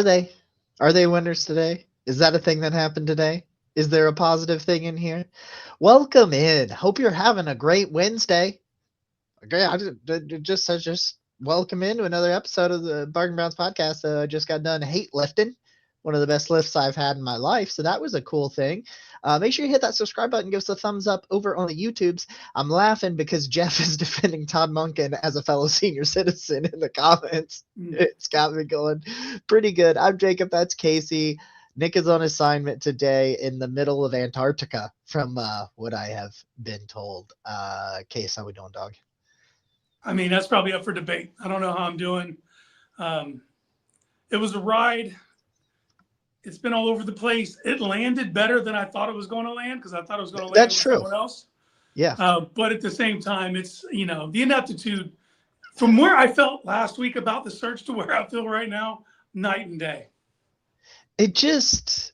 Are they? Are they winners today? Is that a thing that happened today? Is there a positive thing in here? Welcome in. Hope you're having a great Wednesday. Okay, I just welcome into another episode of the Bargain Browns podcast. I just got done hate lifting, one of the best lifts I've had in my life. So that was a cool thing. Make sure you hit that subscribe button, give us a thumbs up over on the YouTubes. I'm laughing because Jeff is defending Todd Monken as a fellow senior citizen in the comments. It's got me going pretty good. I'm Jacob. That's Casey. Nick is on assignment today in the middle of Antarctica, from what I have been told. Case, how we doing, dog? I mean, that's probably up for debate. I don't know how I'm doing. It was a ride. It's been all over the place. It landed better than I thought it was going to land, because I thought it was going to land That's with true. someone else. Yeah. But at the same time, it's, the ineptitude from where I felt last week about the search to where I feel right now, night and day. It just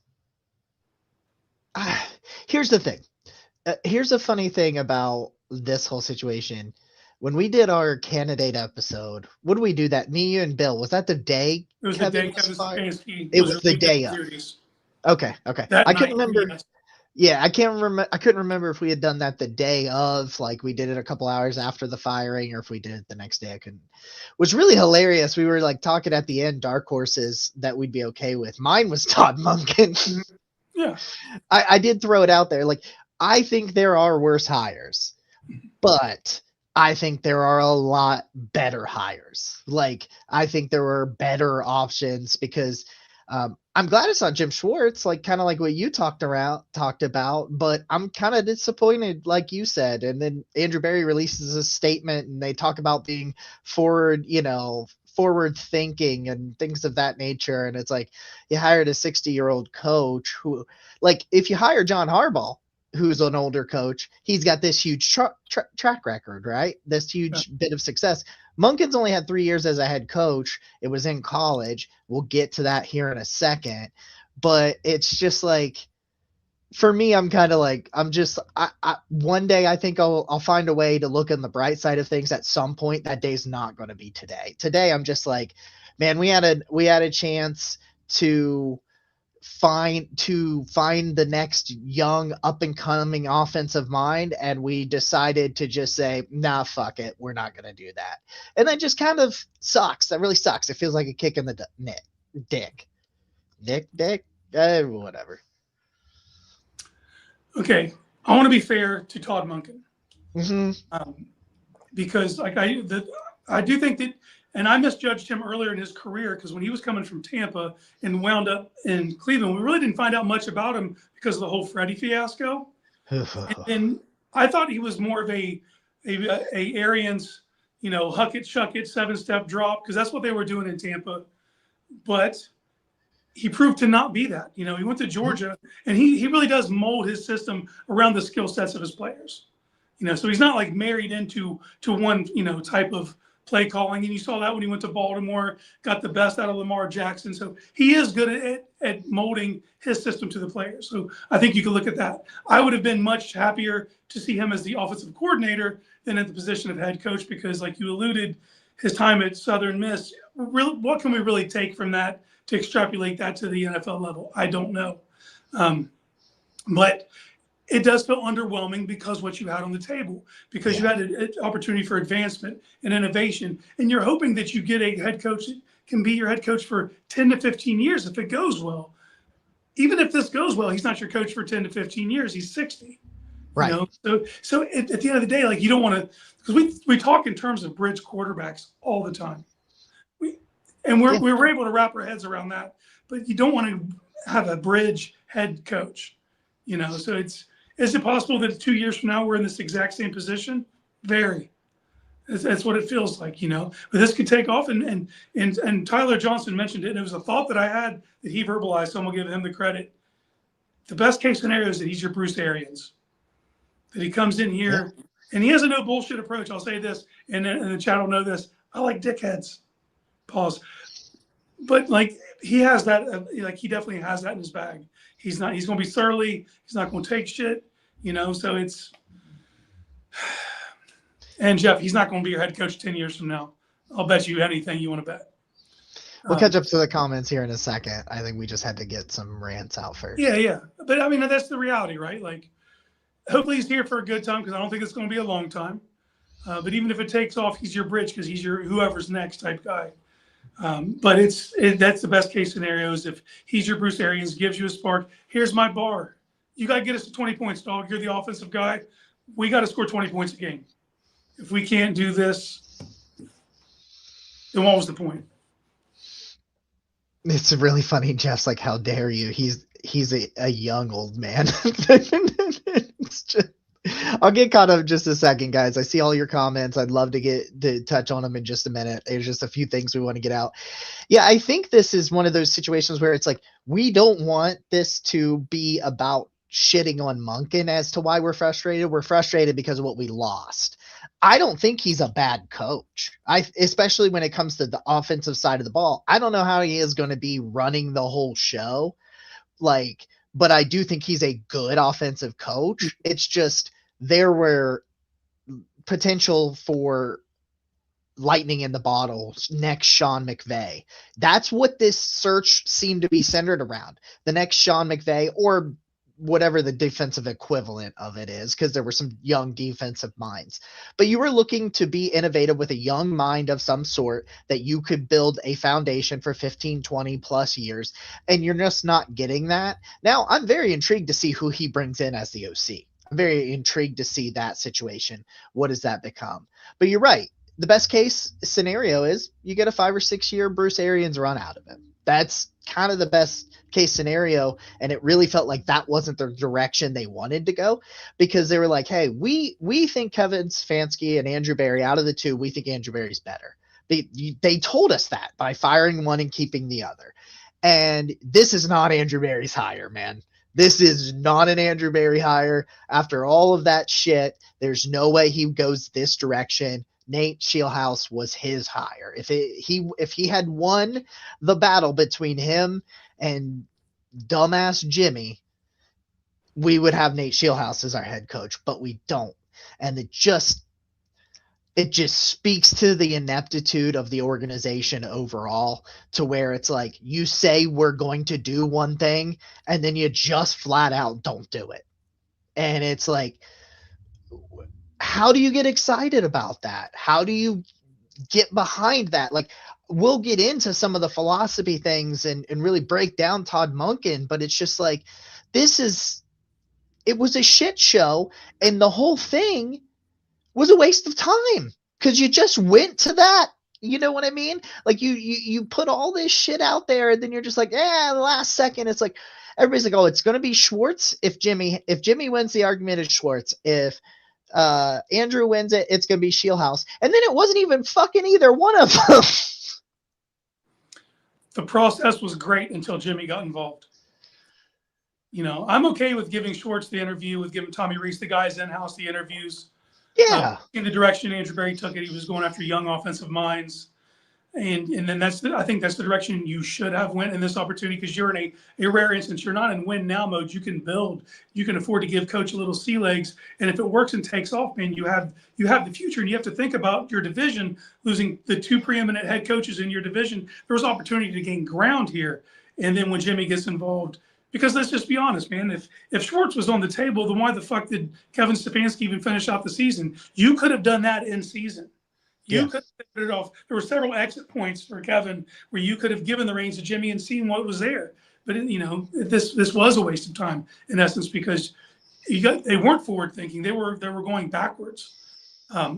here's the thing. Here's a funny thing about this whole situation. When we did our candidate episode, what did we do that? Me, you, and Bill. Was that the day? It was the day Kevin Stefanski. It was the day of. Okay. I couldn't remember. Yes. Yeah, I can't remember. I couldn't remember if we had done that the day of, like we did it a couple hours after the firing, or if we did it the next day. I couldn't. It was really hilarious. We were like talking at the end, dark horses that we'd be okay with. Mine was Todd Monken. Yeah. I did throw it out there. Like, I think there are worse hires, but I think there are a lot better hires. Like, I think there were better options, because I'm glad it's not Jim Schwartz, like kind of like what you talked about, but I'm kind of disappointed, like you said. And then Andrew Berry releases a statement and they talk about being forward thinking and things of that nature. And it's like, you hired a 60-year-old coach who, like, if you hire John Harbaugh, who's an older coach, he's got this huge track record, right? This huge bit of success. Monken's only had 3 years as a head coach. It was in college. We'll get to that here in a second. But it's just like, for me, I'm kind of like, one day I think I'll find a way to look on the bright side of things at some point. That day's not going to be today. Today, I'm just like, man, we had a chance to find the next young up and coming offensive mind, and we decided to just say, nah, fuck it, we're not going to do that. And that just kind of sucks. That really sucks. It feels like a kick in the dick, whatever. Okay, I want to be fair to Todd Monken. Mm-hmm. Because like I do think that, and I misjudged him earlier in his career, because when he was coming from Tampa and wound up in Cleveland, we really didn't find out much about him because of the whole Freddie fiasco. And then I thought he was more of a Arians, huck it, shuck it, 7-step drop, because that's what they were doing in Tampa. But he proved to not be that. He went to Georgia, and he really does mold his system around the skill sets of his players. So he's not like married into one, type of play calling. And you saw that when he went to Baltimore, got the best out of Lamar Jackson. So he is good at molding his system to the players. So I think you can look at that. I would have been much happier to see him as the offensive coordinator than at the position of head coach, because like you alluded, his time at Southern Miss, really, what can we really take from that to extrapolate that to the NFL level? I don't know. But it does feel underwhelming, because what you had on the table, because you had an opportunity for advancement and innovation, and you're hoping that you get a head coach that can be your head coach for 10 to 15 years if it goes well. Even if this goes well, he's not your coach for 10 to 15 years. He's 60. Right. So at the end of the day, like, you don't want to, because we talk in terms of bridge quarterbacks all the time. We're able to wrap our heads around that, but you don't want to have a bridge head coach. So is it possible that 2 years from now we're in this exact same position? Very. That's what it feels like, But this could take off, and Tyler Johnson mentioned it, and it was a thought that I had that he verbalized, so I'm gonna give him the credit. The best case scenario is that he's your Bruce Arians, that he comes in here, and he has a no bullshit approach. I'll say this, and the chat will know this. I like dickheads. Pause. But like, he has that, he definitely has that in his bag. He's going to be surly. He's not going to take shit, so it's, and Jeff, he's not going to be your head coach 10 years from now. I'll bet you anything you want to bet. We'll catch up to the comments here in a second. I think we just had to get some rants out first. Yeah. But I mean, that's the reality, right? Like, hopefully he's here for a good time because I don't think it's going to be a long time. But even if it takes off, he's your bridge because he's your whoever's next type guy. But that's the best case scenario is if he's your Bruce Arians, gives you a spark. Here's my bar. You got to get us to 20 points, dog. You're the offensive guy. We got to score 20 points a game. If we can't do this, then what was the point? It's really funny. Jeff's like, how dare you? He's a young old man. It's just, I'll get caught up in just a second, guys. I see all your comments. I'd love to get to touch on them in just a minute. There's just a few things we want to get out. Yeah, I think this is one of those situations where it's like, we don't want this to be about shitting on Monken as to why we're frustrated. We're frustrated because of what we lost. I don't think he's a bad coach. Especially when it comes to the offensive side of the ball. I don't know how he is going to be running the whole show. But I do think he's a good offensive coach. It's just there were potential for lightning in the bottle next Sean McVay. That's what this search seemed to be centered around. The next Sean McVay, or whatever the defensive equivalent of it is, because there were some young defensive minds. But you were looking to be innovative with a young mind of some sort that you could build a foundation for 15, 20 plus years, and you're just not getting that. Now, I'm very intrigued to see who he brings in as the OC. I'm very intrigued to see that situation. What does that become? But you're right. The best case scenario is you get a 5 or 6 year Bruce Arians run out of him. That's kind of the best case scenario. And it really felt like that wasn't the direction they wanted to go, because they were like, hey, we think Kevin Stefanski and Andrew Berry, out of the two, we think Andrew Berry's better. They told us that by firing one and keeping the other. And this is not Andrew Berry's hire, man. This is not an Andrew Berry hire. After all of that shit, there's no way he goes this direction. Nate Scheelhaase was his hire. If he had won the battle between him and dumbass Jimmy, we would have Nate Scheelhaase as our head coach, but we don't. And it just speaks to the ineptitude of the organization overall, to where it's like, you say we're going to do one thing and then you just flat out don't do it. And it's like, how do you get excited about that? How do you get behind that? Like, we'll get into some of the philosophy things and really break down Todd Monken, but it's just like, it was a shit show, and the whole thing was a waste of time because you just went to that. You know what I mean? Like, you put all this shit out there, and then you're just like, the last second, it's like, everybody's like, oh, it's going to be Schwartz. If Jimmy wins, the argument is Schwartz. If Andrew wins it, it's going to be Scheelhaase. And then it wasn't even fucking either one of them. The process was great until Jimmy got involved. You know, I'm okay with giving Schwartz the interview, with giving Tommy Rees, the guys in-house, the interviews. Yeah. In the direction Andrew Berry took it, he was going after young offensive minds. And then I think that's the direction you should have went in this opportunity, because you're in a rare instance. You're not in win now mode. You can build. You can afford to give coach a little sea legs. And if it works and takes off, man, you have the future. And you have to think about your division, losing the two preeminent head coaches in your division. There was opportunity to gain ground here. And then when Jimmy gets involved, because let's just be honest, man, if Schwartz was on the table, then why the fuck did Kevin Stefanski even finish out the season? You could have done that in season. You could have put it off. There were several exit points for Kevin where you could have given the reins to Jimmy and seen what was there. But this was a waste of time in essence, because they weren't forward thinking. They were going backwards.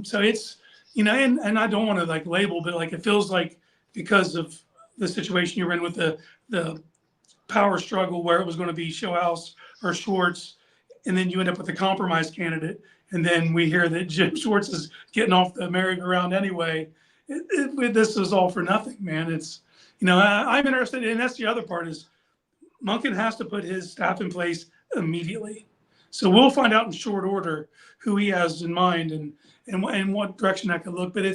So it's and I don't want to like label, but like it feels like because of the situation you're in with the power struggle where it was going to be Scheelhaase or Schwartz, and then you end up with a compromise candidate. And then we hear that Jim Schwartz is getting off the merry-go-round anyway. This is all for nothing, man. It's, I'm interested, and that's the other part is Monken has to put his staff in place immediately. So we'll find out in short order who he has in mind and what direction that could look. But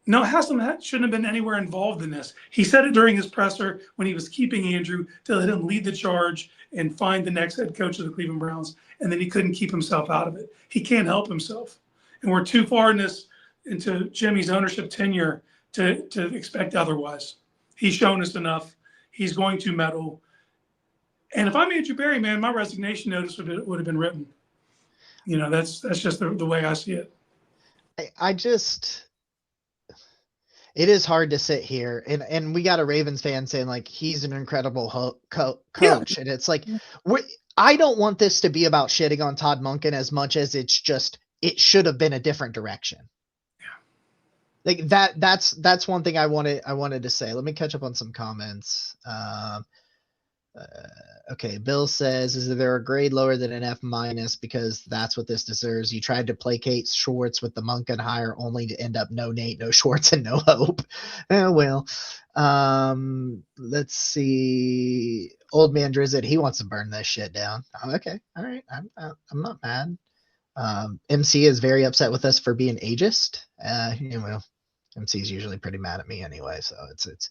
Haslam shouldn't have been anywhere involved in this. He said it during his presser when he was keeping Andrew to let him lead the charge and find the next head coach of the Cleveland Browns. And then he couldn't keep himself out of it. He can't help himself. And we're too far into Jimmy's ownership tenure to expect otherwise. He's shown us enough. He's going to meddle. And if I'm Andrew Berry, man, my resignation notice would have been written. You know, that's just the way I see it. I just, it is hard to sit here and we got a Ravens fan saying like he's an incredible coach, and it's like I don't want this to be about shitting on Todd Monken as much as it's just it should have been a different direction. Like that's one thing I wanted to say. Let me catch up on some comments. Okay, Bill says, is there a grade lower than an F minus because that's what this deserves? You tried to placate Schwartz with the Monken hire only to end up no Nate, no Schwartz, and no hope. Oh well. Let's see. Old man Drizzit, he wants to burn this shit down. Oh, okay, all right. I'm not mad. MC is very upset with us for being ageist. You know, MC is usually pretty mad at me anyway, so it's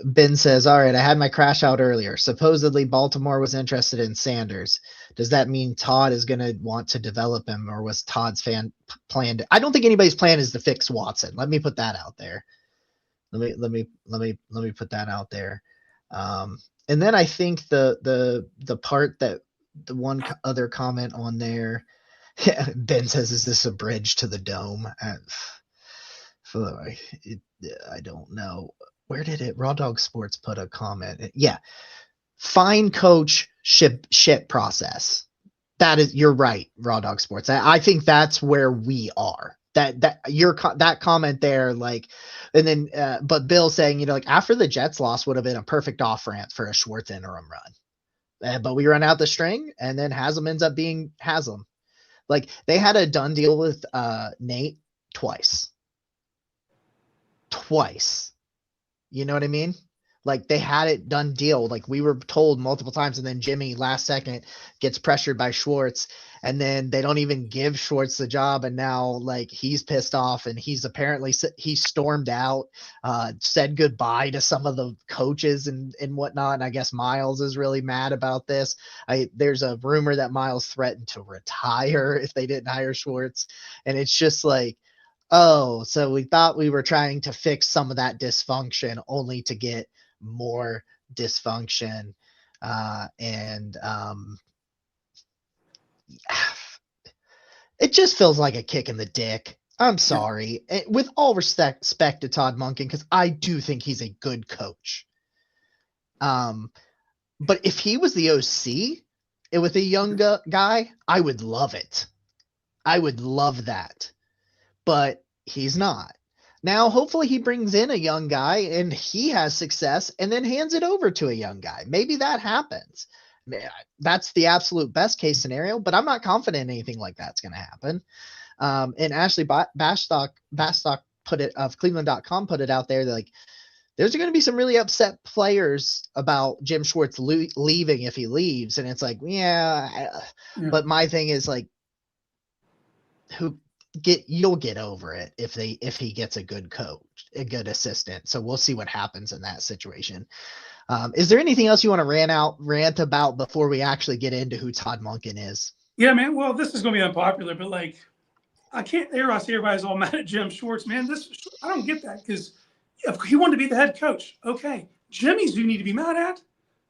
Ben says, all right, I had my crash out earlier. Supposedly Baltimore was interested in Sanders. Does that mean Todd is going to want to develop him, or was Todd's plan I don't think anybody's plan is to fix Watson. Let me put that out there. Let me put that out there. And then I think the part that the one other comment on there, Ben says, is this a bridge to the dome? I don't know. Where did it? Raw Dog Sports put a comment. Yeah. Fine coach, ship process. That is, you're right, Raw Dog Sports. I think that's where we are. That comment there, like, and then, but Bill saying, you know, like after the Jets loss would have been a perfect off ramp for a Schwartz interim run. But we run out the string, and then Haslam ends up being Haslam. Like they had a done deal with Nate twice. You know what I mean? Like they had it done deal. Like we were told multiple times, and then Jimmy last second gets pressured by Schwartz, and then they don't even give Schwartz the job. And now like he's pissed off, and he stormed out, said goodbye to some of the coaches and whatnot. And I guess Miles is really mad about this. There's a rumor that Miles threatened to retire if they didn't hire Schwartz. And it's just like, oh, so we thought we were trying to fix some of that dysfunction only to get more dysfunction. It just feels like a kick in the dick. I'm sorry. With all respect to Todd Monken, because I do think he's a good coach. But if he was the OC with a young guy, I would love it. I would love that. But he's not. Now, hopefully he brings in a young guy and he has success and then hands it over to a young guy. Maybe that happens. That's the absolute best case scenario, but I'm not confident anything like that's going to happen. And Ashley Bastock put it of Cleveland.com put it out there that like there's going to be some really upset players about Jim Schwartz leaving if he leaves. And it's like, but my thing is like, you'll get over it if he gets a good coach, a good assistant. So we'll see what happens in that situation. Is there anything else you want to rant about before we actually get into who Todd Monken is? Yeah, man. Well, this is going to be unpopular, but like, I can't hear everybody's all mad at Jim Schwartz, man. I don't get that, because if he wanted to be the head coach, okay. Jimmy's who you need to be mad at.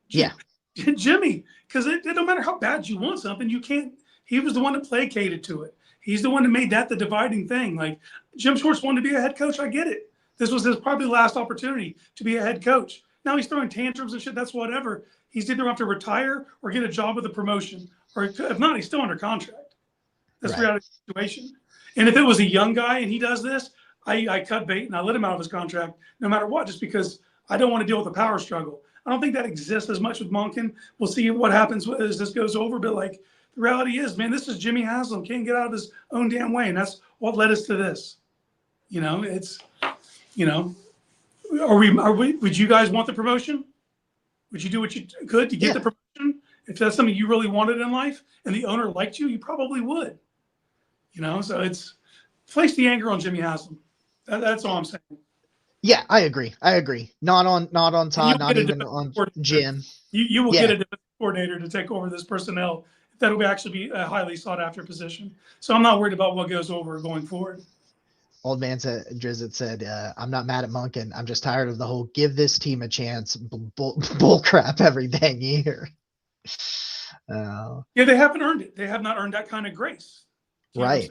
Yeah. Jimmy, because it don't matter how bad you want something, you can't. He was the one that placated to it. He's the one that made that the dividing thing. Like Jim Schwartz wanted to be a head coach. I get it. This was his probably last opportunity to be a head coach. Now he's throwing tantrums and shit. That's whatever. He's either have to retire or get a job with a promotion, or if not, he's still under contract. That's the reality of the situation. And if it was a young guy and he does this, I cut bait and I let him out of his contract no matter what, just because I don't want to deal with the power struggle. I don't think that exists as much with Monken. We'll see what happens as this goes over, but like, the reality is, man, this is Jimmy Haslam. Can't get out of his own damn way. And that's what led us to this. You know, it's, you know, would you guys want the promotion? Would you do what you could to get the promotion? If that's something you really wanted in life and the owner liked you, you probably would. You know, so it's place the anger on Jimmy Haslam. That's all I'm saying. Yeah, I agree. Not on Todd, not even on Jim. You will get a defensive coordinator to take over this personnel. That'll actually be a highly sought after position. So I'm not worried about what goes over going forward. Old man said, Drizzt said, I'm not mad at Monken. I'm just tired of the whole give this team a chance bull crap every dang year. Yeah, they haven't earned it. They have not earned that kind of grace. Right.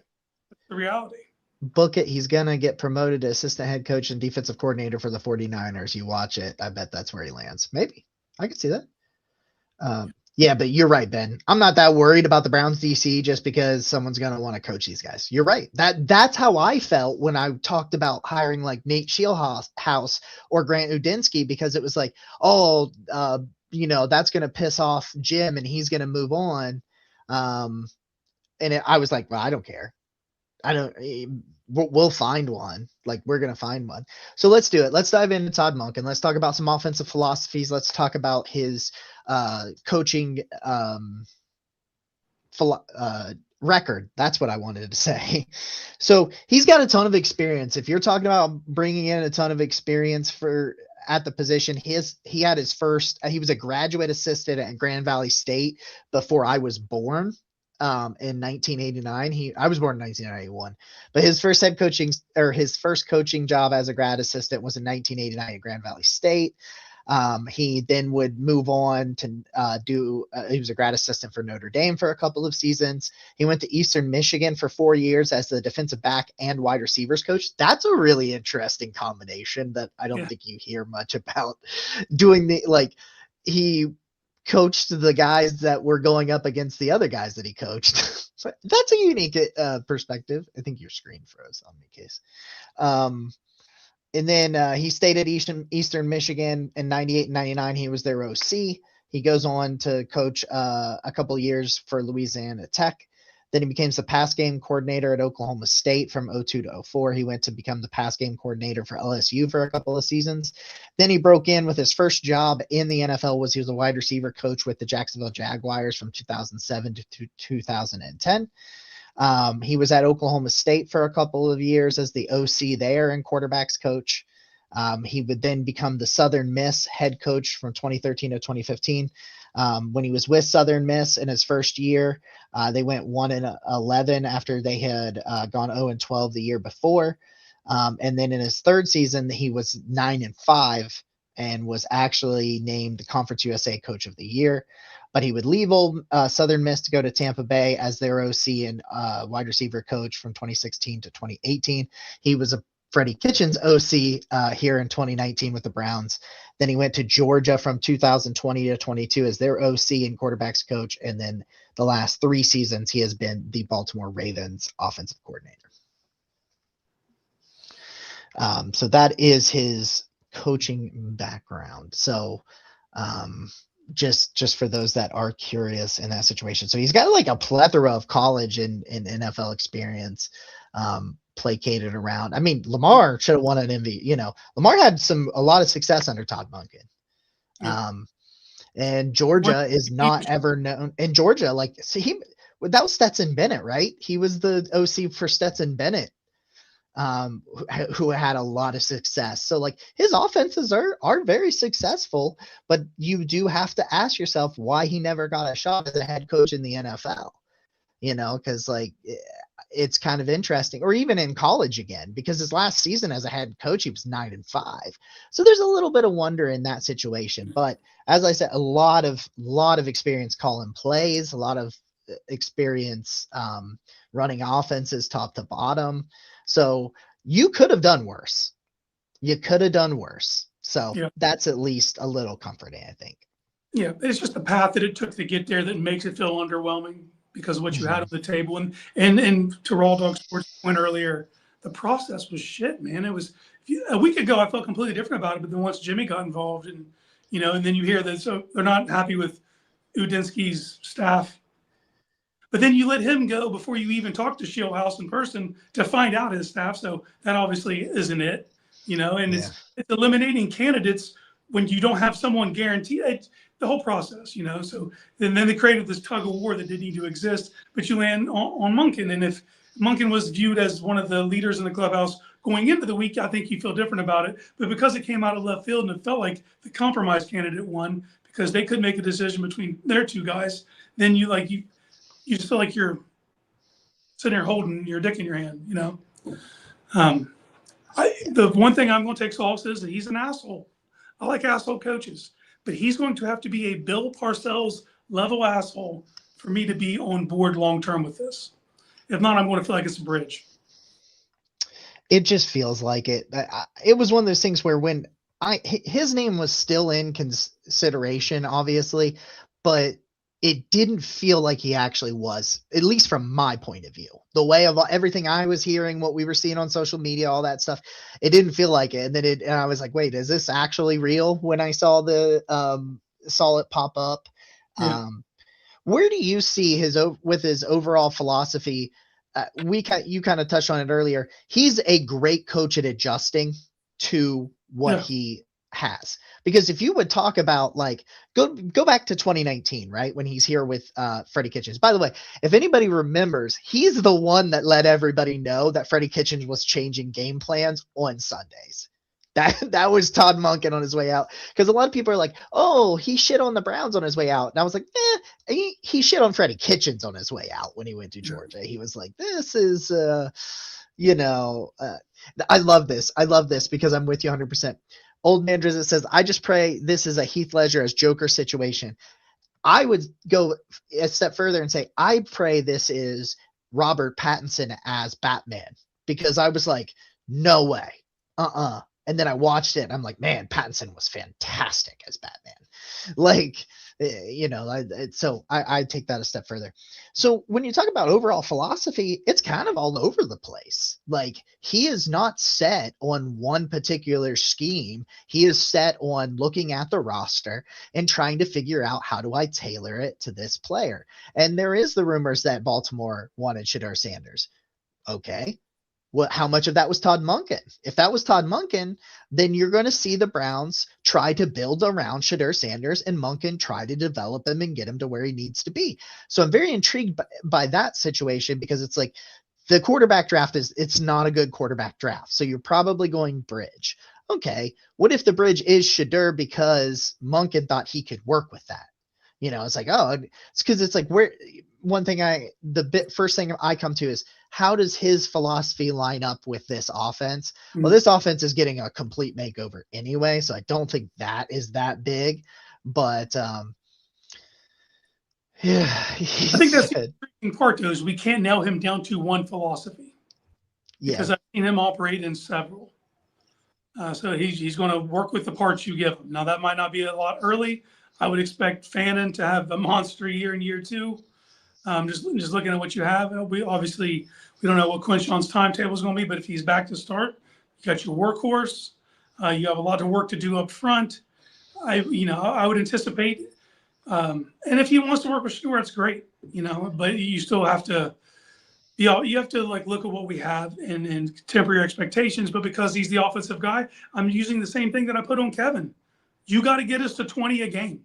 That's the reality. Book it. He's going to get promoted to assistant head coach and defensive coordinator for the 49ers. You watch it. I bet that's where he lands. Maybe. I could see that. Yeah, but you're right, Ben. I'm not that worried about the Browns DC just because someone's going to want to coach these guys. You're right. That's how I felt when I talked about hiring like Nate Scheelhaus or Grant Udinsky, because it was like, oh, that's going to piss off Jim and he's going to move on. I was like, well, I don't care. We'll find one. Like, we're going to find one. So let's do it. Let's dive into Todd Monken. Let's talk about some offensive philosophies. Let's talk about his coaching record. That's what I wanted to say. So he's got a ton of experience. If you're talking about bringing in a ton of experience at the position, he had his first, he was a graduate assistant at Grand Valley State before I was born. In 1989, I was born in 1991, but his first coaching job as a grad assistant was in 1989 at Grand Valley State. He then would move on to he was a grad assistant for Notre Dame for a couple of seasons. He went to Eastern Michigan for 4 years as the defensive back and wide receivers coach. That's a really interesting combination that I don't think you hear much about. He coached the guys that were going up against the other guys that he coached. So that's a unique perspective. I think your screen froze on me, Case. And then he stayed at Eastern Michigan in 98 and 99. He was their OC. He goes on to coach a couple of years for Louisiana Tech. Then he became the pass game coordinator at Oklahoma State from 02 to 04. He went to become the pass game coordinator for LSU for a couple of seasons. Then he broke in with his first job in the NFL. He was a wide receiver coach with the Jacksonville Jaguars from 2007 to 2010. He was at Oklahoma State for a couple of years as the OC there and quarterbacks coach. He would then become the Southern Miss head coach from 2013 to 2015. When he was with Southern Miss in his first year, they went 1-11 after they had gone 0-12 the year before. And then in his third season, he was 9-5 and was actually named the Conference USA Coach of the Year. But he would leave Southern Miss to go to Tampa Bay as their OC and wide receiver coach from 2016 to 2018. He was a Freddie Kitchens OC here in 2019 with the Browns. Then he went to Georgia from 2020 to 22 as their OC and quarterbacks coach. And then the last 3 seasons, he has been the Baltimore Ravens offensive coordinator. So that is his coaching background. So just for those that are curious in that situation. So he's got like a plethora of college and NFL experience. Placated around. I mean, Lamar should have won an MVP. Lamar had a lot of success under Todd Monken. And Georgia is not ever known. And Georgia, that was Stetson Bennett, right? He was the OC for Stetson Bennett, who had a lot of success. So his offenses are very successful, but you do have to ask yourself why he never got a shot as a head coach in the NFL. Because it's kind of interesting, or even in college again, because his last season as a head coach, he was 9-5. So there's a little bit of wonder in that situation. But as I said, a lot of experience calling plays, a lot of experience running offenses top to bottom. So you could have done worse. So that's at least a little comforting, I think. Yeah, it's just the path that it took to get there that makes it feel underwhelming because of what you had on the table. And to Raw Dog Sports' point earlier, the process was shit, man. It was a week ago, I felt completely different about it. But then once Jimmy got involved and then you hear that, so they're not happy with Udinsky's staff. But then you let him go before you even talk to Scheelhaus in person to find out his staff. So that obviously isn't it, and it's eliminating candidates when you don't have someone guaranteed. The whole process, so then they created this tug of war that didn't need to exist, but you land on Monken. And if Monken was viewed as one of the leaders in the clubhouse going into the week, I think you feel different about it. But because it came out of left field and it felt like the compromise candidate won because they couldn't make a decision between their two guys, then you just feel like you're sitting there holding your dick in your hand, Um, the one thing I'm going to take solace is that he's an asshole. I like asshole coaches, but he's going to have to be a Bill Parcells level asshole for me to be on board long term with this. If not, I'm going to feel like it's a bridge. It just feels like it. It was one of those things where when his name was still in consideration, obviously, but it didn't feel like he actually was, at least from my point of view. The way of everything I was hearing, what we were seeing on social media, all that stuff, it didn't feel like it. And then and I was like, wait, is this actually real? When I saw saw it pop up, Yeah. where do you see with his overall philosophy? You kind of touched on it earlier. He's a great coach at adjusting to what Yeah. he has. Because if you would talk about like go back to 2019, right? When he's here with Freddie Kitchens. By the way, if anybody remembers, he's the one that let everybody know that Freddie Kitchens was changing game plans on Sundays. That was Todd Monken on his way out. Because a lot of people are like, oh, he shit on the Browns on his way out. And I was like, he shit on Freddie Kitchens on his way out when he went to Georgia. He was like, this is I love this. I love this because I'm with you 100%. Old Man Drizzt says, I just pray this is a Heath Ledger as Joker situation. I would go a step further and say, I pray this is Robert Pattinson as Batman, because I was like, no way. And then I watched it and I'm like, man, Pattinson was fantastic as Batman. Like, so I take that a step further. So when you talk about overall philosophy, it's kind of all over the place. Like, he is not set on one particular scheme. He is set on looking at the roster and trying to figure out, how do I tailor it to this player? And there is the rumors that Baltimore wanted Shedeur Sanders. Okay. How much of that was Todd Monken? If that was Todd Monken, then you're going to see the Browns try to build around Shedeur Sanders and Monken try to develop him and get him to where he needs to be. So I'm very intrigued by that situation, because it's like the quarterback draft it's not a good quarterback draft. So you're probably going bridge. Okay. What if the bridge is Shedeur because Monken thought he could work with that? It's like, oh, it's because it's like first thing I come to is, how does his philosophy line up with this offense? Well, this offense is getting a complete makeover anyway, so I don't think that is that big. But yeah, I think that's the interesting part, though, is we can't nail him down to one philosophy, because I've seen him operate in several. So he's going to work with the parts you give him. Now, that might not be a lot early. I would expect Fannin to have a monster year in year two. Just looking at what you have, we don't know what Quinshawn's timetable is going to be, but if he's back to start, you got your workhorse. You have a lot of work to do up front. I would anticipate, and if he wants to work with Stewart, that's great. But you still have to, you have to like look at what we have and temper your expectations. But because he's the offensive guy, I'm using the same thing that I put on Kevin. You got to get us to 20 a game,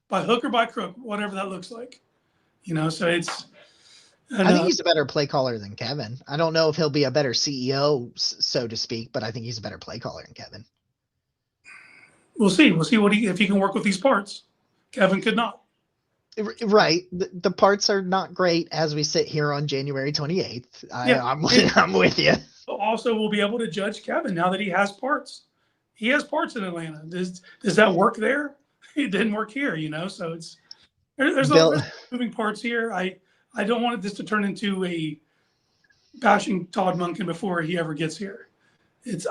by hook or by crook, whatever that looks like. So it's. I think he's a better play caller than Kevin. I don't know if he'll be a better CEO, so to speak, but I think he's a better play caller than Kevin. We'll see. We'll see if he can work with these parts. Kevin could not. Right. The parts are not great as we sit here on January 28th. I'm with you. Also, we'll be able to judge Kevin now that he has parts. He has parts in Atlanta. Does that work there? It didn't work here, So there's moving parts here. I don't want this to turn into a bashing Todd Monken before he ever gets here.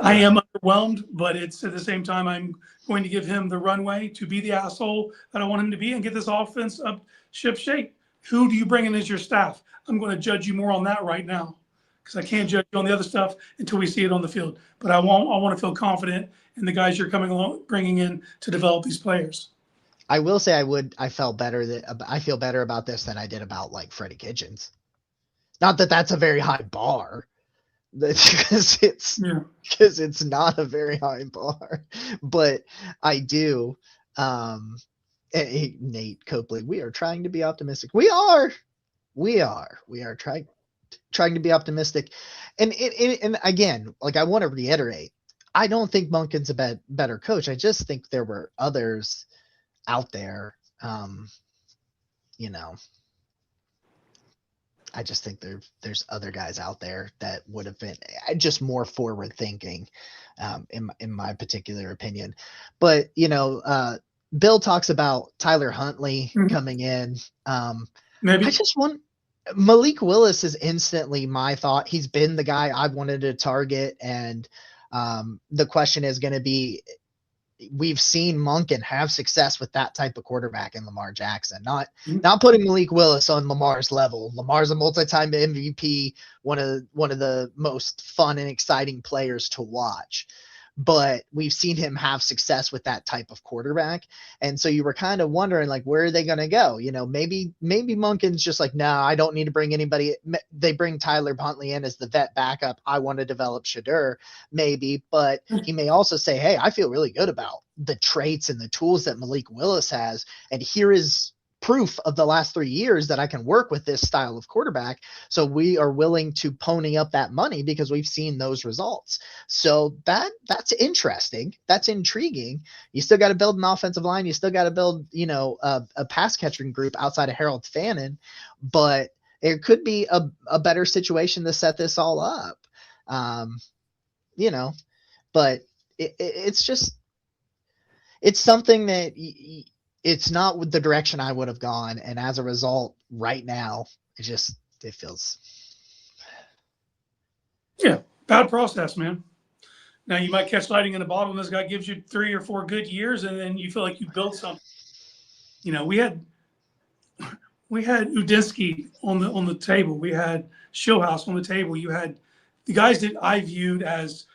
I am underwhelmed, but it's at the same time, I'm going to give him the runway to be the asshole that I want him to be and get this offense up ship shape. Who do you bring in as your staff? I'm going to judge you more on that right now, because I can't judge you on the other stuff until we see it on the field. But I want to feel confident in the guys you're bringing in to develop these players. I will say I feel better about this than I did about like Freddie Kitchens. Not that that's a very high bar, because it's not a very high bar, but I do. Nate Copley, we are trying to be optimistic. We are trying to be optimistic, and again, like, I want to reiterate, I don't think Monken's a better coach. I just think there were others out there. I just think there's other guys out there that would have been just more forward thinking, in my particular opinion. But Bill talks about Tyler Huntley Mhm. coming in. I Maybe. just want Malik Willis is instantly my thought. He's been the guy I wanted to target, and the question is going to be, we've seen Monken have success with that type of quarterback in Lamar Jackson. Mhm. Not putting Malik Willis on Lamar's level. Lamar's a multi-time MVP, one of the most fun and exciting players to watch. But we've seen him have success with that type of quarterback. And so you were kind of wondering, like, where are they going to go? Maybe Monken's just like, no, I don't need to bring anybody. They bring Tyler Huntley in as the vet backup. I want to develop Shadur, maybe. But he may also say, hey, I feel really good about the traits and the tools that Malik Willis has. And here is proof of the last 3 years that I can work with this style of quarterback. So we are willing to pony up that money because we've seen those results. So that's interesting. That's intriguing. You still got to build an offensive line. You still got to build, a pass catching group outside of Harold Fannin, but it could be a better situation to set this all up. But it's just, it's something that it's not the direction I would have gone. And as a result, right now, it feels. Yeah, bad process, man. Now you might catch lightning in a bottle, and this guy gives you 3 or 4 good years, and then you feel like you built something. We had Udinsky on the table. We had Showhouse on the table. You had the guys that I viewed as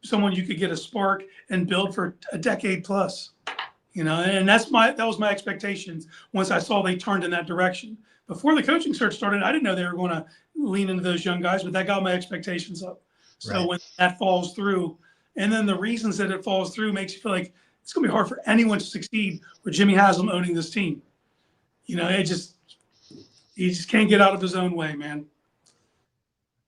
someone you could get a spark and build for a decade plus. And that was my expectations once I saw they turned in that direction. Before the coaching search started, I didn't know they were going to lean into those young guys, but that got my expectations up. So Right. when that falls through, and then the reasons that it falls through makes you feel like it's going to be hard for anyone to succeed with Jimmy Haslam owning this team. He just can't get out of his own way, man.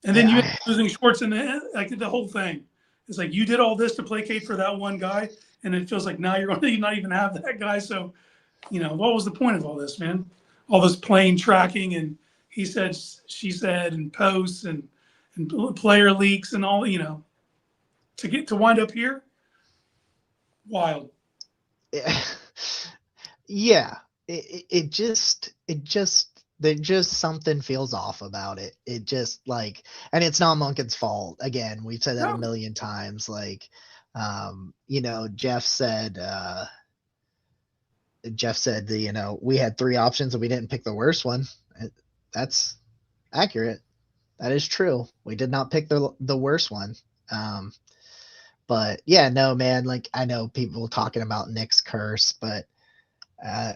And then you end I, up losing Schwartz and the whole thing. It's like you did all this to placate for that one guy, and it feels like now you're going to not even have that guy. So, what was the point of all this, man? All this plane tracking and he said, she said, and posts and player leaks and all, to wind up here, wild. yeah, there's just something feels off about it. It just like, and it's not Monken's fault. Again, we've said that a No, million times. Like, Jeff said, we had 3 options and we didn't pick the worst one. That's accurate. That is true. We did not pick the worst one. But yeah, no, man, like I know people talking about Nick's curse, but uh,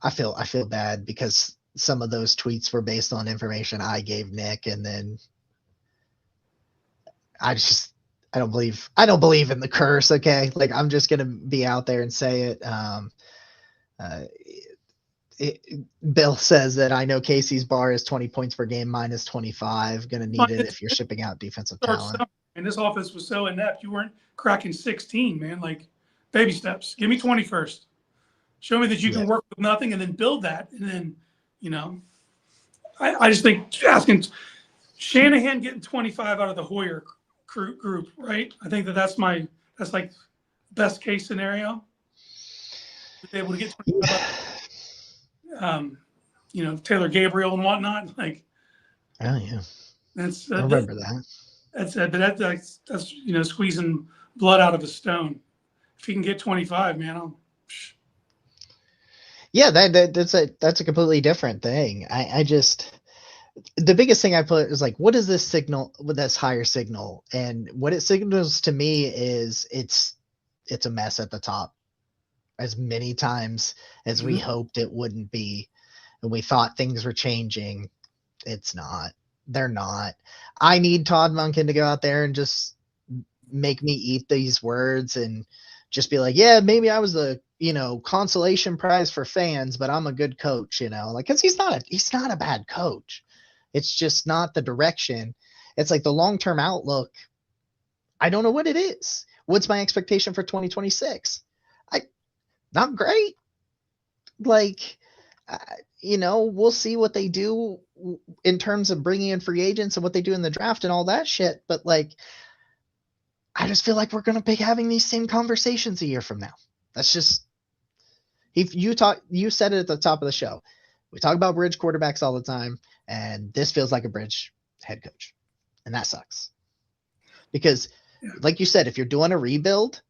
I feel bad because some of those tweets were based on information I gave Nick, and then I just I don't believe in the curse. Okay, like I'm just gonna be out there and say it. Uh, Bill says that I know Casey's bar is 20 points per game minus 25. Gonna need it if you're shipping out defensive talent. and this offense was so inept, you weren't cracking 16, man. Like baby steps. Give me 20 first. Show me that you Yeah. can work with nothing and then build that. And then, you know, I just think asking Shanahan getting 25 out of the Hoyer group, right? I think that's like best case scenario. Be able to get 25 Taylor Gabriel and whatnot. Like, Oh yeah, that's I remember that. that's squeezing blood out of a stone. If he can get 25, man, Yeah, that's a completely different thing. I just the biggest thing I put is like, what is this signal with this higher signal? And what it signals to me is it's a mess at the top. As many times as we hoped it wouldn't be, and we thought things were changing, it's not. They're not. I need Todd Monken to go out there and just make me eat these words and just be like, yeah, maybe I was the consolation prize for fans, but I'm a good coach, like, because he's not a bad coach. It's just not the direction. It's like the long-term outlook. I don't know what it is. What's my expectation for 2026? Not great. Like, we'll see what they do in terms of bringing in free agents and what they do in the draft and all that shit. But like, I just feel like we're going to be having these same conversations a year from now. That's just, if you said it at the top of the show. We talk about bridge quarterbacks all the time, and this feels like a bridge head coach. And that sucks. Because, like you said, if you're doing a rebuild,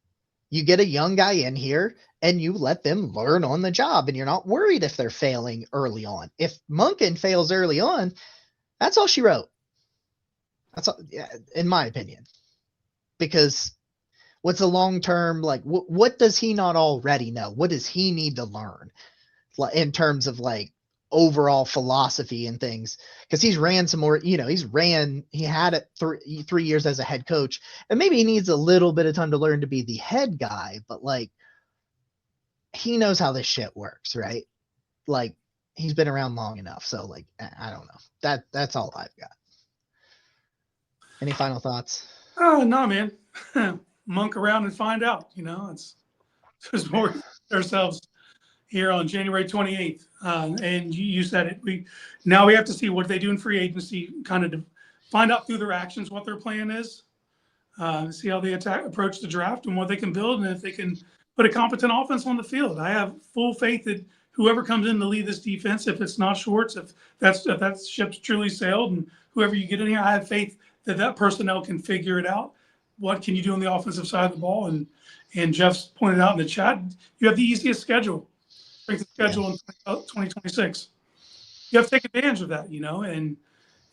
you get a young guy in here and you let them learn on the job, and you're not worried if they're failing early on. If Monken fails early on, that's all she wrote. That's all, in my opinion. Because what's a long-term, like, what does he not already know? What does he need to learn in terms of like overall philosophy and things? Because he's ran some more, he had it 3 years as a head coach, and maybe he needs a little bit of time to learn to be the head guy, but like, he knows how this shit works, right? Like, he's been around long enough. So like, I don't know. That's all I've got. Any final thoughts? Oh, no, man. Monk around and find out. It's just more ourselves here on January 28th. And you said it. We have to see what they do in free agency, kind of to find out through their actions what their plan is, see how they approach the draft and what they can build, and if they can put a competent offense on the field. I have full faith that whoever comes in to lead this defense, if it's not Schwartz, if that ship's truly sailed, and whoever you get in here, I have faith that personnel can figure it out. What can you do on the offensive side of the ball? And Jeff's pointed out in the chat, you have the easiest schedule, strength of schedule in 2026. You have to take advantage of that, and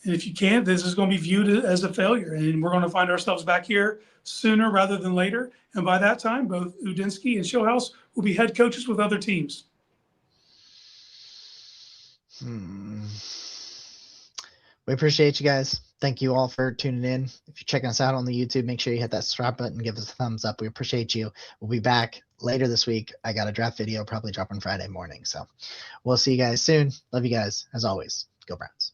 if you can't, this is going to be viewed as a failure. And we're going to find ourselves back here sooner rather than later. And by that time, both Udinsky and Showhouse will be head coaches with other teams. We appreciate you guys. Thank you all for tuning in. If you're checking us out on the YouTube, make sure you hit that subscribe button, give us a thumbs up. We appreciate you. We'll be back later this week. I got a draft video probably dropping Friday morning. So we'll see you guys soon. Love you guys. As always, go Browns.